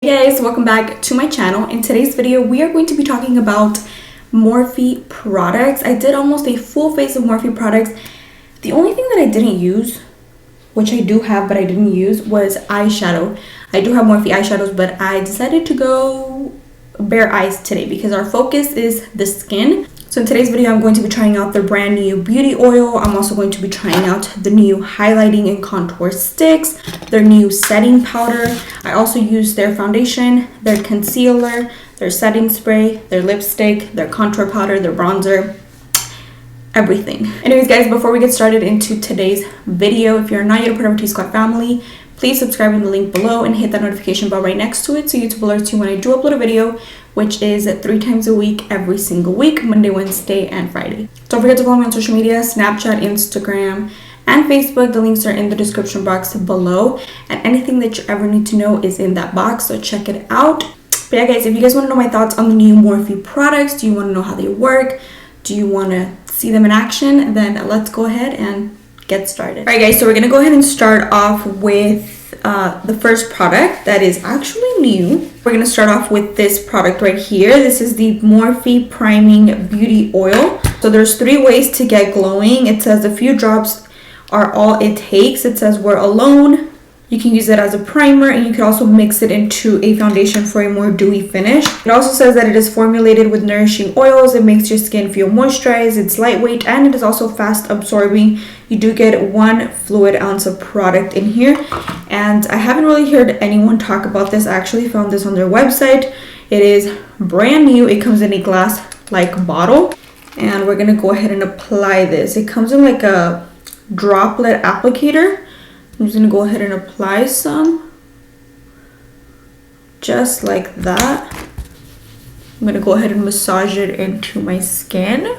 Hey guys, welcome back to my channel. In today's video we are going to be talking about Morphe products. I did almost a full face of Morphe products. The only thing that I didn't use, which I do have but I didn't use, was eyeshadow. I do have Morphe eyeshadows, but I decided to go bare eyes today because our focus is the skin. So in today's video I'm going to be trying out their brand new beauty oil. I'm also going to be trying out the new highlighting and contour sticks, their new setting powder. I also used their foundation, their concealer, their setting spray, their lipstick, their contour powder, their bronzer, everything. Anyways guys, before we get started into today's video, if you're not yet a part of our TSQUAD family, please subscribe in the link below and hit that notification bell right next to it so YouTube alerts you when I do upload a video, which is 3 times a week, every single week, Monday, Wednesday, and Friday. Don't forget to follow me on social media, Snapchat, Instagram, and Facebook. The links are in the description box below, and anything that you ever need to know is in that box, so check it out. But yeah guys, if you guys want to know my thoughts on the new Morphe products, do you want to know how they work, do you want to see them in action, then let's go ahead and get started. Alright guys, so we're gonna go ahead and start off with the first product that is actually new. We're gonna start off with this product right here. This is the Morphe Priming Beauty Oil. So there's 3 ways to get glowing. It says a few drops are all it takes. It says we're alone. You can use it as a primer, and you can also mix it into a foundation for a more dewy finish. It also says that it is formulated with nourishing oils. It makes your skin feel moisturized. It's lightweight, and it is also fast absorbing. You do get 1 fluid ounce of product in here, and I haven't really heard anyone talk about this. I actually found this on their website. It is brand new. It comes in a glass-like bottle, and we're gonna go ahead and apply this. It comes in like a droplet applicator. I'm just gonna go ahead and apply some, just like that. I'm gonna go ahead and massage it into my skin.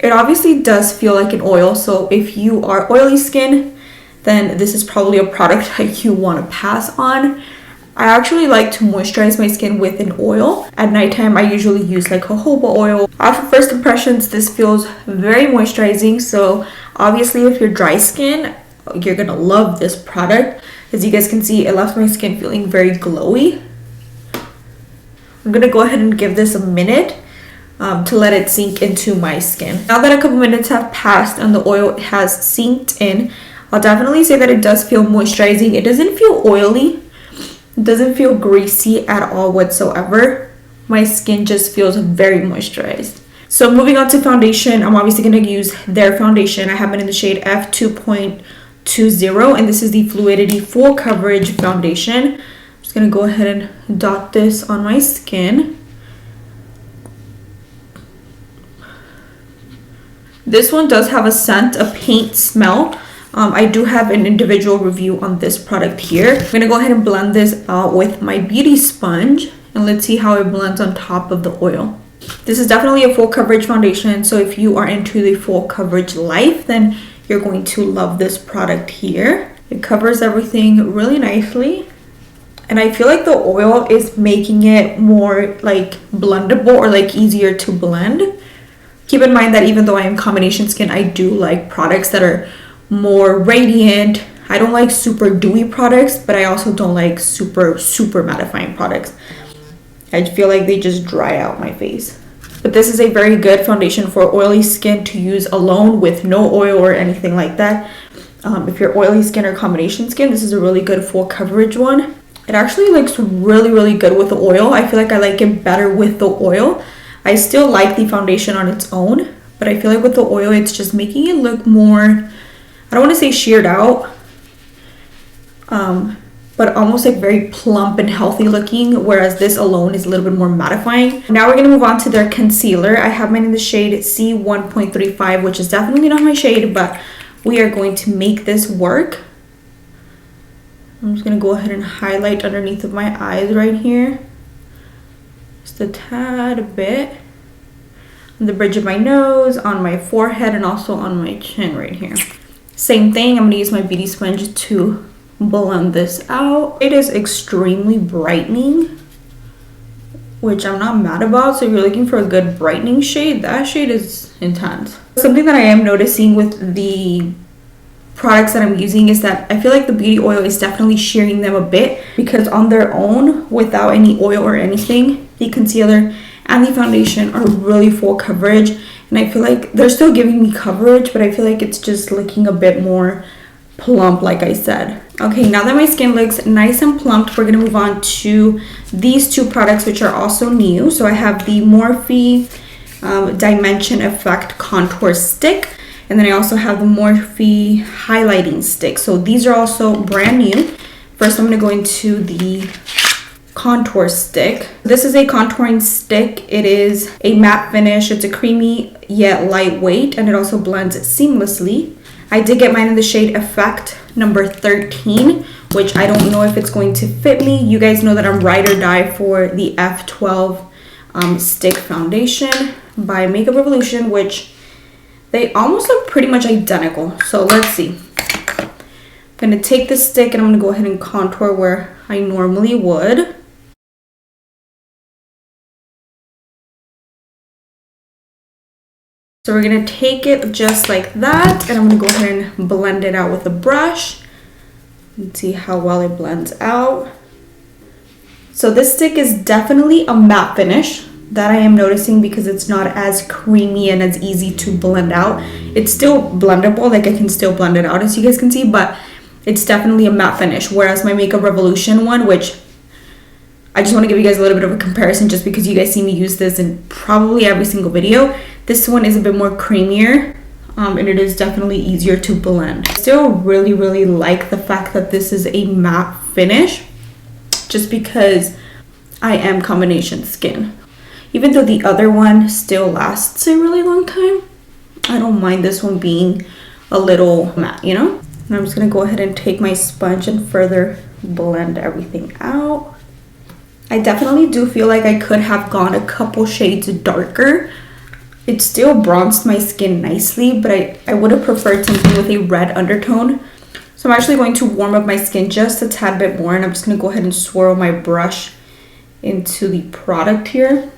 It obviously does feel like an oil, so if you are oily skin, then this is probably a product that you want to pass on. I actually like to moisturize my skin with an oil. At nighttime, I usually use like jojoba oil. Off of first impressions, this feels very moisturizing. So obviously, if you're dry skin, you're gonna love this product. As you guys can see, it left my skin feeling very glowy. I'm gonna go ahead and give this a minute to let it sink into my skin. Now that a couple minutes have passed and the oil has sinked in, I'll definitely say that it does feel moisturizing. It doesn't feel oily. It doesn't feel greasy at all whatsoever. My skin just feels very moisturized. So moving on to foundation, I'm obviously going to use their foundation. I have it in the shade F2.20, and this is the Fluidity Full Coverage Foundation. I'm just going to go ahead and dot this on my skin. This one does have a scent, a paint smell. I do have an individual review on this product here. I'm gonna go ahead and blend this out with my beauty sponge, and let's see how it blends on top of the oil. This is definitely a full coverage foundation, so if you are into the full coverage life, then you're going to love this product here. It covers everything really nicely, and I feel like the oil is making it more like blendable or like easier to blend. Keep in mind that even though I am combination skin, I do like products that are more radiant. I don't like super dewy products, but I also don't like super mattifying products. I feel like they just dry out my face. But this is a very good foundation for oily skin to use alone with no oil or anything like that. If you're oily skin or combination skin, this is a really good full coverage one. It actually looks really good with the oil. I feel like I like it better with the oil. I still like the foundation on its own, but I feel like with the oil, it's just making it look more, I don't want to say sheared out, but almost like very plump and healthy looking, whereas this alone is a little bit more mattifying. Now we're going to move on to their concealer. I have mine in the shade C1.35, which is definitely not my shade, but we are going to make this work. I'm just going to go ahead and highlight underneath of my eyes right here. Just a tad bit. On the bridge of my nose, on my forehead, and also on my chin right here. Same thing, I'm going to use my beauty sponge to blend this out. It is extremely brightening, which I'm not mad about. So if you're looking for a good brightening shade, that shade is intense. Something that I am noticing with the products that I'm using is that I feel like the beauty oil is definitely shearing them a bit, because on their own, without any oil or anything, the concealer and the foundation are really full coverage, and I feel like they're still giving me coverage, but I feel like it's just looking a bit more plump, like I said. Okay, now that my skin looks nice and plump, we're gonna move on to these two products, which are also new. So I have the Morphe Dimension Effect Contour Stick, and then I also have the Morphe Highlighting Stick. So these are also brand new. First, I'm gonna go into the contour stick. This is a contouring stick. It is a matte finish. It's a creamy yet lightweight, and it also blends seamlessly. I did get mine in the shade Effect number 13, which I don't know if it's going to fit me. You guys know that I'm ride or die for the F12 stick foundation by Makeup Revolution, which they almost look pretty much identical. So let's see. I'm gonna take this stick and I'm gonna go ahead and contour where I normally would. So we're gonna take it just like that, and I'm gonna go ahead and blend it out with a brush and see how well it blends out. So this stick is definitely a matte finish, that I am noticing, because it's not as creamy and as easy to blend out. It's still blendable, like I can still blend it out, as you guys can see, but it's definitely a matte finish. Whereas my Makeup Revolution one, which I just want to give you guys a little bit of a comparison just because you guys see me use this in probably every single video. This one is a bit more creamier, and it is definitely easier to blend. I still really like the fact that this is a matte finish, just because I am combination skin. Even though the other one still lasts a really long time, I don't mind this one being a little matte, you know? And I'm just gonna go ahead and take my sponge and further blend everything out. I definitely do feel like I could have gone a couple shades darker. It still bronzed my skin nicely, but I would have preferred something with a red undertone. So I'm actually going to warm up my skin just a tad bit more, and I'm just gonna go ahead and swirl my brush into the product here.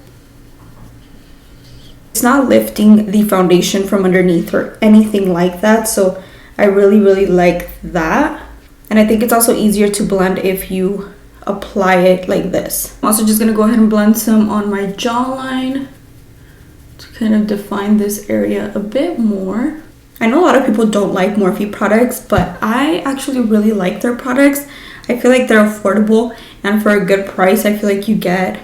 It's not lifting the foundation from underneath or anything like that, so I really like that. And I think it's also easier to blend if you apply it like this. I'm also just gonna go ahead and blend some on my jawline to kind of define this area a bit more. I know a lot of people don't like Morphe products, but I actually really like their products. I feel like they're affordable, and for a good price, I feel like you get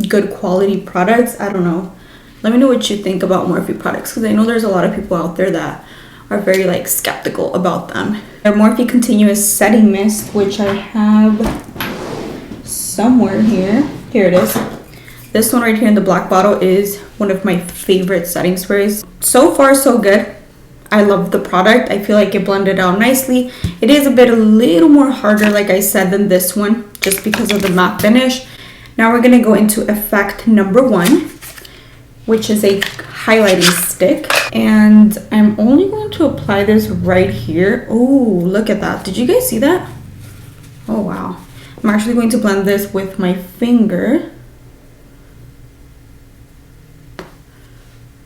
good quality products. I don't know. Let me know what you think about Morphe products, because I know there's a lot of people out there that are very like skeptical about them. Their Morphe Continuous Setting Mist, which I have somewhere here. Here it is. This one right here in the black bottle is one of my favorite setting sprays. So far, so good. I love the product. I feel like it blended out nicely. It is a little more harder, like I said, than this one, just because of the matte finish. Now we're gonna go into effect number 1, which is a highlighting stick. And I'm only going to apply this right here. Oh, look at that. Did you guys see that? Oh, wow. I'm actually going to blend this with my finger.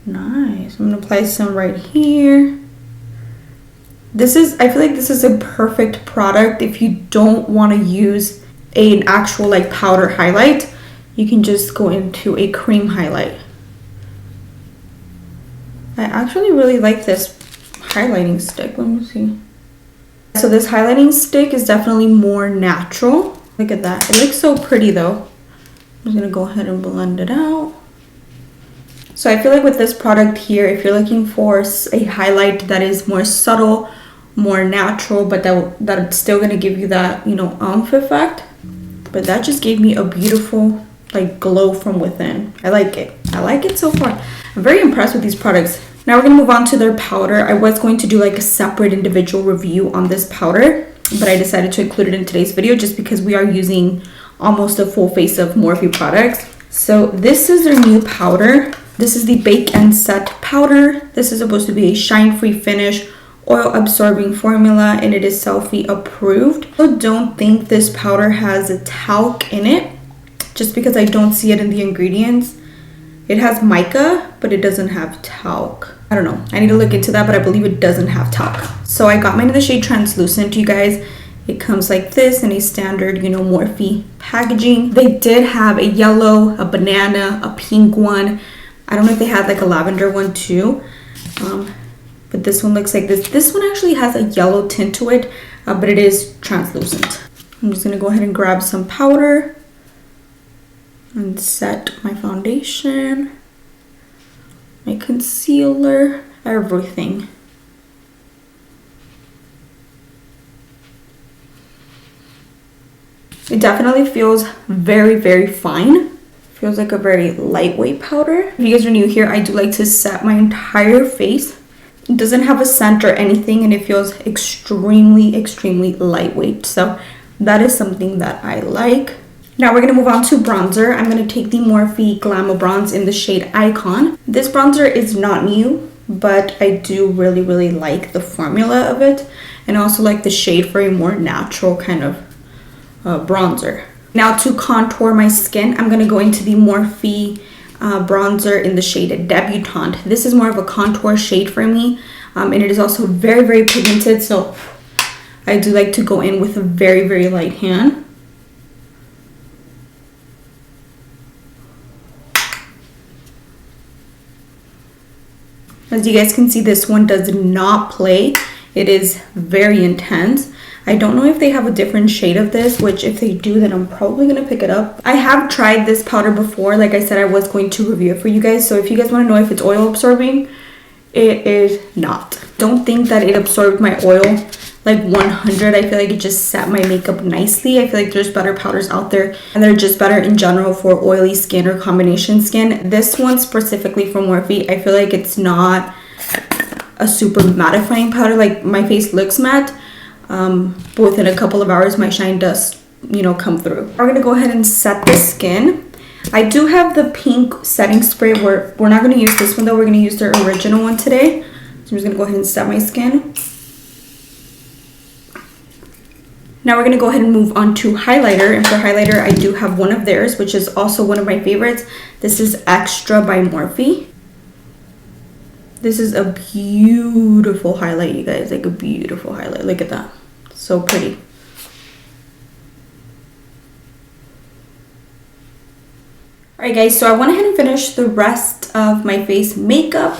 Nice. I'm gonna apply some right here. I feel like this is a perfect product if you don't want to use an actual like powder highlight. You can just go into a cream highlight. I actually really like this highlighting stick. Let me see. So this highlighting stick is definitely more natural. Look at that. It looks so pretty though. I'm just gonna go ahead and blend it out. So I feel like with this product here, if you're looking for a highlight that is more subtle, more natural, but that's still gonna give you that, you know, oomph effect. But that just gave me a beautiful like glow from within. I like it. I like it so far. I'm very impressed with these products. Now we're gonna move on to their powder. I was going to do like a separate individual review on this powder, but I decided to include it in today's video just because we are using almost a full face of Morphe products. So this is their new powder. This is the Bake and Set powder. This is supposed to be a shine-free finish, oil-absorbing formula, and it is selfie approved. I don't think this powder has a talc in it, just because I don't see it in the ingredients. It has mica, but it doesn't have talc. I don't know. I need to look into that, but I believe it doesn't have talc. So I got mine in the shade Translucent, you guys. It comes like this in a standard, you know, Morphe packaging. They did have a yellow, a banana, a pink one. I don't know if they had like a lavender one too. But this one looks like this. This one actually has a yellow tint to it, but it is translucent. I'm just gonna go ahead and grab some powder and set my foundation, my concealer, everything. It definitely feels very, very fine. Feels like a very lightweight powder. If you guys are new here, I do like to set my entire face. It doesn't have a scent or anything, and it feels extremely, extremely lightweight. So that is something that I like. Now we're gonna move on to bronzer. I'm gonna take the Morphe Glamour Bronze in the shade Icon. This bronzer is not new, but I do really, really like the formula of it, and also like the shade for a more natural kind of bronzer. Now to contour my skin, I'm gonna go into the Morphe bronzer in the shade Debutante. This is more of a contour shade for me, and it is also very, very pigmented, so I do like to go in with a very, very light hand. As you guys can see, this one does not play. It is very intense. I don't know if they have a different shade of this, which if they do, then I'm probably gonna pick it up. I have tried this powder before. Like I said, I was going to review it for you guys. So if you guys wanna know if it's oil absorbing, it is not. Don't think that it absorbed my oil like 100. I feel like it just set my makeup nicely. I feel like there's better powders out there, and they're just better in general for oily skin or combination skin. This one specifically from Morphe, I feel like it's not a super mattifying powder. Like my face looks matte, but within a couple of hours my shine does, you know, come through. We're gonna go ahead and set the skin. I do have the pink setting spray. We're not gonna use this one though. We're gonna use the original one today. So I'm just gonna go ahead and set my skin. Now we're gonna go ahead and move on to highlighter, and for highlighter I do have one of theirs, which is also one of my favorites. This is Extra by Morphe. This is a beautiful highlight, you guys, like a beautiful highlight. Look at that, so pretty. Alright guys, so I went ahead and finished the rest of my face makeup.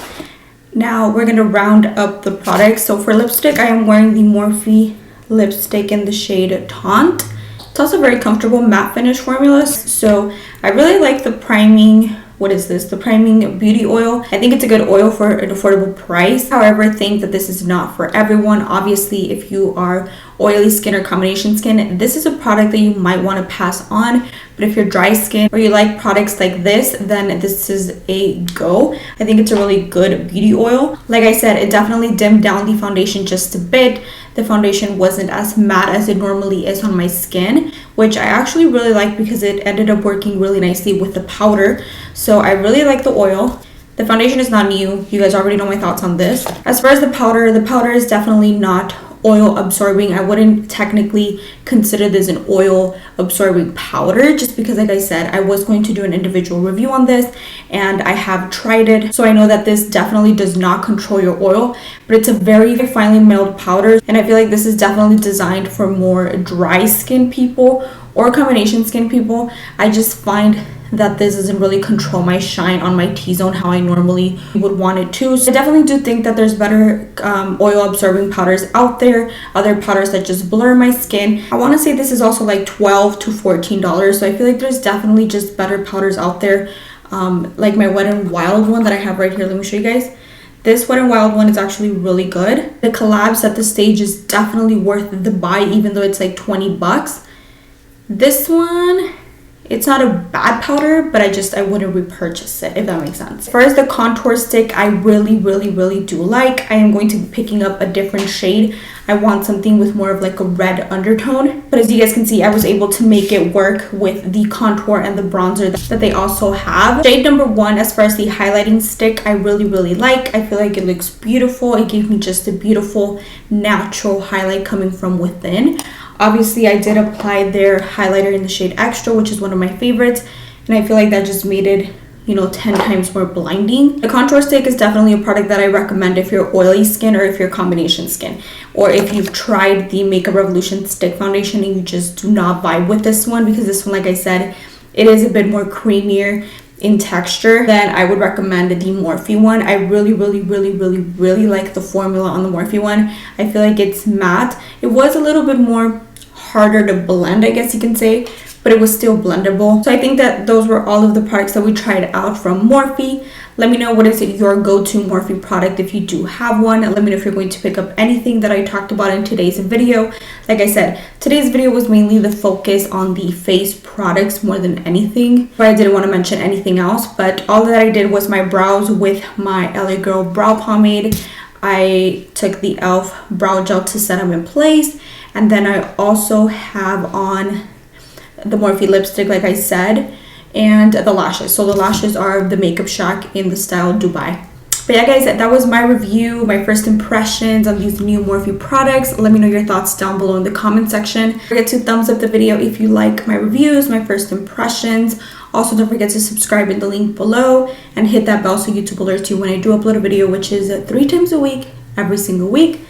Now we're gonna round up the products. So for lipstick, I am wearing the Morphe lipstick in the shade Taunt. It's also very comfortable matte finish formula. So I really like the priming, what is this? The priming beauty oil. I think it's a good oil for an affordable price. However, I think that this is not for everyone. Obviously, if you are oily skin or combination skin, this is a product that you might want to pass on. But if you're dry skin or you like products like this, then this is a go. I think it's a really good beauty oil. Like I said, it definitely dimmed down the foundation just a bit. The foundation wasn't as matte as it normally is on my skin, which I actually really like because it ended up working really nicely with the powder. So I really like the oil. The foundation is not new. You guys already know my thoughts on this. As far as the powder is definitely not oil absorbing. I wouldn't technically consider this an oil absorbing powder, just because, like I said, I was going to do an individual review on this and I have tried it, so I know that this definitely does not control your oil, but it's a very finely milled powder, and I feel like this is definitely designed for more dry skin people or combination skin people. I just find that this doesn't really control my shine on my T-zone how I normally would want it to. So I definitely do think that there's better oil absorbing powders out there, other powders that just blur my skin. I want to say this is also like $12 to $14, so I feel like there's definitely just better powders out there, like my Wet n Wild one that I have right here. Let me show you guys. This Wet n Wild one is actually really good. The collabs at the stage is definitely worth the buy, even though it's like 20 bucks. This one, it's not a bad powder, but I wouldn't repurchase it, if that makes sense. As far as the contour stick, I really do like. I am going to be picking up a different shade. I want something with more of like a red undertone. But as you guys can see, I was able to make it work with the contour and the bronzer that they also have. Shade number 1, as far as the highlighting stick, I really like. I feel like it looks beautiful. It gave me just a beautiful natural highlight coming from within. Obviously, I did apply their highlighter in the shade Extra, which is one of my favorites, and I feel like that just made it you know, 10 times more blinding. The contour stick is definitely a product that I recommend if you're oily skin or if you're combination skin, or if you've tried the Makeup Revolution stick foundation and you just do not vibe with this one, because this one, like I said, it is a bit more creamier in texture. Then I would recommend the Morphe one. I really like the formula on the Morphe one. I feel like it's matte. It was a little bit more harder to blend, I guess you can say, but it was still blendable. So I think that those were all of the products that we tried out from Morphe. Let me know what is your go-to Morphe product if you do have one. Let me know if you're going to pick up anything that I talked about in today's video. Like I said, today's video was mainly the focus on the face products more than anything, but I didn't want to mention anything else. But all that I did was my brows with my LA Girl brow pomade. I took the e.l.f. brow gel to set them in place, and then I also have on the Morphe lipstick, like I said, and the lashes. So the lashes are the Makeup Shack in the style Dubai. But yeah guys, that was my review, my first impressions of these new Morphe products. Let me know your thoughts down below in the comment section. Don't forget to thumbs up the video if you like my reviews, my first impressions. Also, don't forget to subscribe in the link below and hit that bell so YouTube alerts you when I do upload a video, which is 3 times a week, every single week.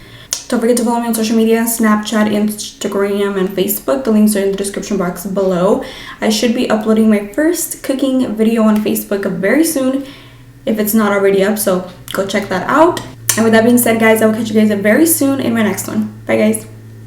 Don't forget to follow me on social media, Snapchat, Instagram, and Facebook. The links are in the description box below. I should be uploading my first cooking video on Facebook very soon, if it's not already up, so go check that out. And with that being said, guys, I will catch you guys very soon in my next one. Bye, guys.